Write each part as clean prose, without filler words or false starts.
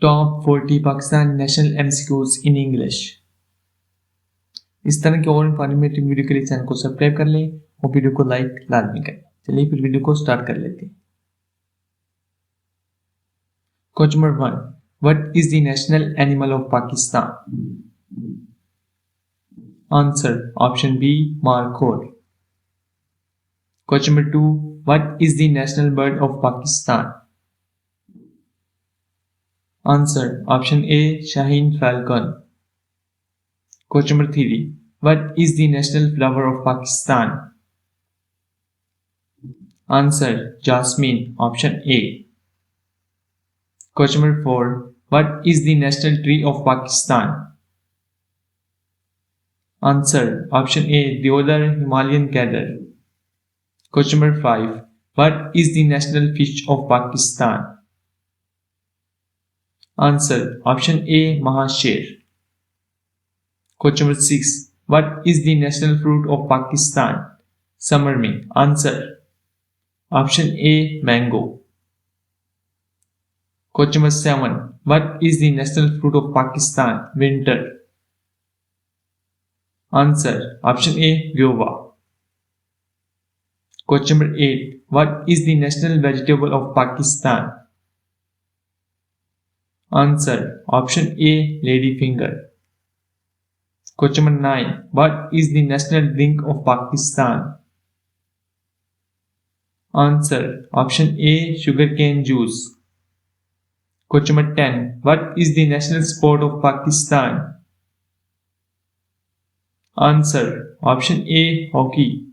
Top 40 Pakistan National MCQs in English। इस तरह के और इन्फॉर्मेटिव वीडियो के लिए चैनल को सब्सक्राइब कर लें और वीडियो को लाइक लाजमी करें। चलिए फिर वीडियो को स्टार्ट कर लेते हैं। Question number 1, what is the national animal of Pakistan? Answer option B markhor. Question number 2, what is the national bird of Pakistan? Answer option A Shaheen Falcon. Question number 3, what is the national flower of Pakistan? Answer Jasmine, option A. Question number 4, what is the national tree of Pakistan? Answer option A Deodar Himalayan Cedar. Question number 5, what is the national fish of Pakistan? Answer option A Mahasher. Question number 6, what is the national fruit of Pakistan? Summer में answer option A mango. Question number 7, what is the national fruit of Pakistan? Winter. Answer option A guava. Question number 8, what is the national vegetable of Pakistan? Answer option A ladyfinger. Question number 9, what is the national drink of Pakistan? Answer option A sugarcane juice. Question number 10, what is the national sport of Pakistan? Answer option A hockey.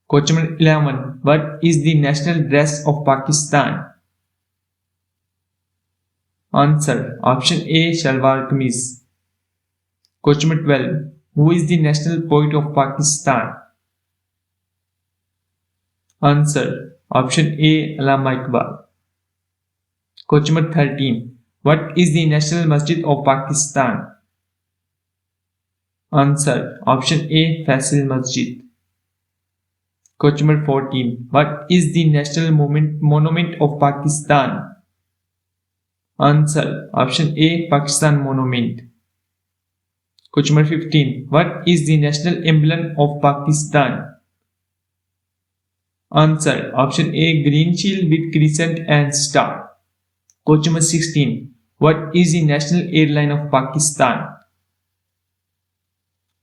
Question number 11, what is the national dress of Pakistan? Answer option A Shalwar Kameez. Question number 12, who is the national poet of Pakistan? Answer option A Allama Iqbal. Question number 13, what is the national masjid of Pakistan? Answer option A Faisal Masjid. Question number 14, what is the national monument of Pakistan? Answer option A Pakistan Monument. Question number 15, what is the national emblem of Pakistan? Answer option A green shield with crescent and star. Question number 16, what is the national airline of Pakistan?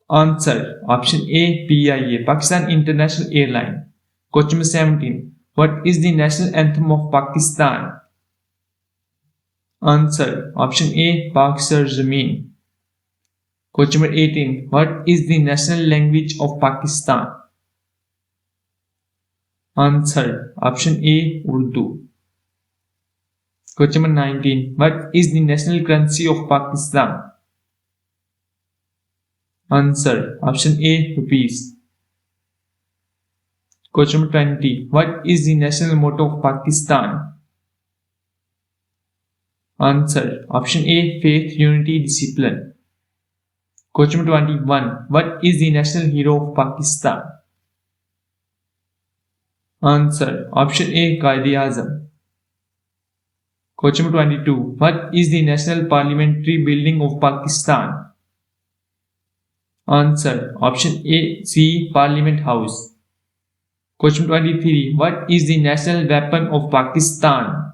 Answer option A PIA Pakistan International Airline. Question number 17, what is the national anthem of Pakistan? Answer option A Pak Sar Zameen. Question number 18, what is the national language of Pakistan? Answer option A Urdu. Question number 19, what is the national currency of Pakistan? Answer option A rupees. Question number 20, what is the national motto of Pakistan? Answer option A faith, unity, discipline. Question number 21, what is the national hero of Pakistan? Answer option A Quaid-e-Azam. Question number 22, what is the national parliamentary building of Pakistan? Answer option A C Parliament House. Question 23, what is the national weapon of Pakistan?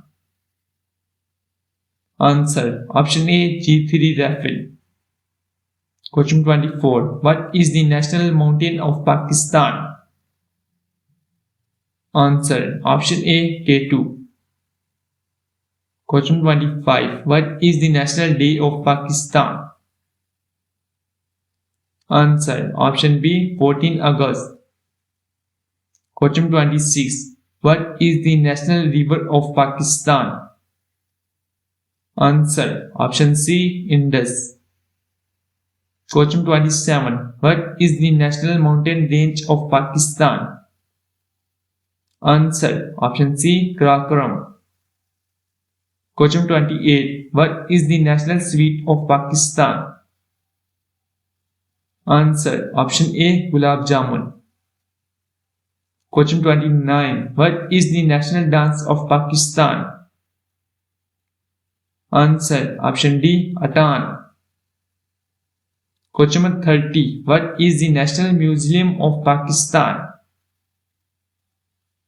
Answer option A G3 rifle. Question 24, what is the national mountain of Pakistan? Answer option A K2. Question 25, what is the national day of Pakistan? Answer option B 14 August. Question 26, what is the national river of Pakistan? Answer option C Indus. Question 27, what is the national mountain range of Pakistan? Answer option C Karakoram. Question 28, what is the national sweet of Pakistan? Answer option A Gulab Jamun. Question 29, what is the national dance of Pakistan? Answer option D. Atan. Question number 30. What is the National Museum of Pakistan?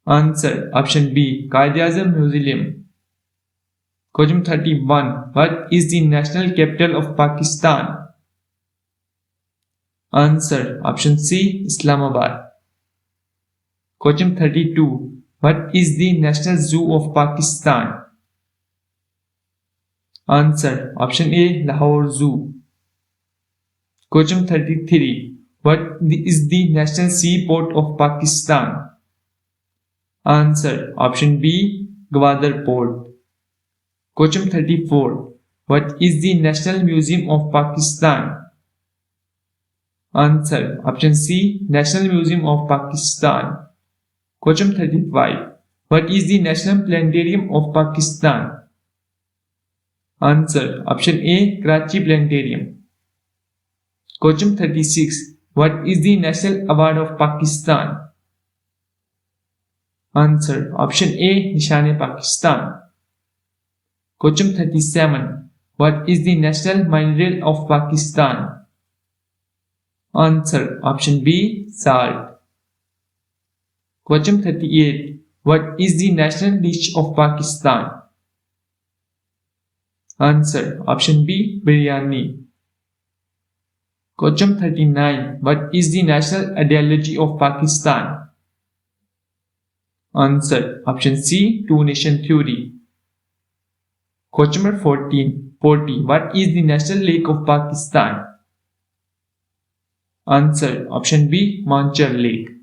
Answer option B. Quaid-e-Azam Museum. Question 31. What is the national capital of Pakistan? Answer option C. Islamabad. Question 32. What is the national zoo of Pakistan? Answer option A. Lahore Zoo. Question 33. What is the national seaport of Pakistan? Answer option B. Gwadar Port. Question 34. What is the National Museum of Pakistan? Answer option C. National Museum of Pakistan. Question 35. What is the National Planetarium of Pakistan? Answer option A. Karachi Planetarium. Question 36. What is the National Award of Pakistan? Answer option A. Nishan-e-Pakistan. Question 37. What is the national mineral of Pakistan? Answer option B. Salt. Question 38. What is the national dish of Pakistan? Answer option B. Biryani. Question 39. What is the national ideology of Pakistan? Answer option C. Two-nation theory. Question number 40. What is the national lake of Pakistan? Answer option B. Manchar Lake.